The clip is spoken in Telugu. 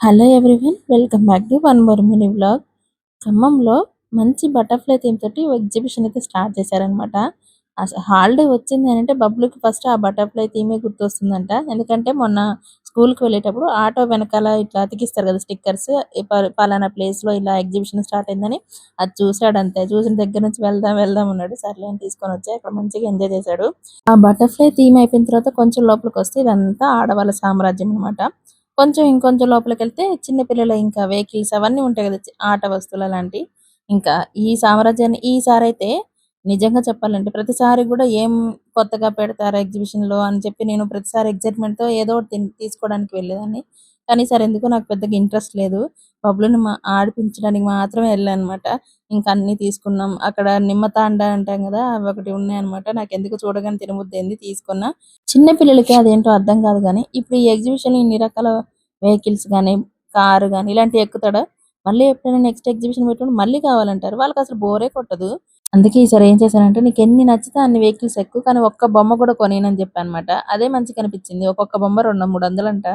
Hello everyone, welcome back to one more mini vlog. ఖమ్మంలో మంచి బటర్ఫ్లై థీమ్ తోటి ఎగ్జిబిషన్ అయితే స్టార్ట్ చేశారనమాట. అసలు హాలిడే వచ్చింది అని అంటే బబ్లుకి ఫస్ట్ ఆ బటర్ఫ్లై థీమే గుర్తొస్తుందంట. ఎందుకంటే మొన్న స్కూల్కి వెళ్ళేటప్పుడు ఆటో వెనకాల ఇట్లా అతికిస్తారు కదా స్టిక్కర్స్, పలానా ప్లేస్లో ఇలా ఎగ్జిబిషన్ స్టార్ట్ అయిందని. అది చూసాడు అంతే. చూసిన దగ్గర నుంచి వెళ్దాం వెళ్దాం అన్నాడు. సర్లే అని తీసుకొని వచ్చి అక్కడ మంచిగా ఎంజాయ్ చేశాడు. ఆ బటర్ఫ్లై థీమ్ అయిపోయిన తర్వాత కొంచెం లోపలికి వస్తే ఇదంతా ఆడవాళ్ళ సామ్రాజ్యం అనమాట. కొంచెం ఇంకొంచెం లోపలికెళ్తే చిన్న పిల్లల ఇంకా వెహికల్స్ అవన్నీ ఉంటాయి కదా! ఆట వస్తువులు అలాంటియి. ఇంకా ఈ సామ్రాజ్యాన్ని ఈసారైతే నిజంగా చెప్పాలంటే ప్రతిసారి గూడా ఏం కొత్తగా పెడతారా ఎగ్జిబిషన్‌లో అని చెప్పి నేను ప్రతిసారి ఎక్సైట్‌మెంట్‌తో ఏదో ఒకటి తీసుకోవడానికి వెళ్ళేదాన్ని. కానీ ఈసారి ఎందుకో నాకు పెద్దగా ఇంట్రెస్ట్ లేదు. బబ్లుని ఆడిపించడానికి మాత్రమే ఎళ్ళాననమాట. ఇంక అన్నీ తీసుకున్నాం. అక్కడ నిమ్మతాండ అంటాం గదా! అవొకటి ఉన్నాయన్నమాట. నాకెందుకో చూడగానే తినబుద్దయింది తీసుకున్నా. చిన్న పిల్లలకి అదేంటో అర్థం కాదు గానీ, ఇప్పుడు ఈ ఎగ్జిబిషన్‌లో ఇన్ని రకాల వెహికల్స్ గాని, కారు గాని ఇలాంటివి ఎక్కుతాడా? మళ్ళీ ఎప్పుడైనా నెక్స్ట్ ఎగ్జిబిషన్ పెట్టినప్పుడు మళ్ళీ కావాలంటారు. వాళ్ళకసలు బోరే కొట్టదు. అందుకే ఈసారి ఏం చేశానంటే, నీకెన్ని నచ్చితే అన్ని వెహికల్స్ ఎక్కు. కానీ ఒక్క బొమ్మ కూడా కొనియనని చెప్పా అనమాట. అదే మంచిగనిపించింది. ఒక్కొక్క బొమ్మ 200, 300 అంట.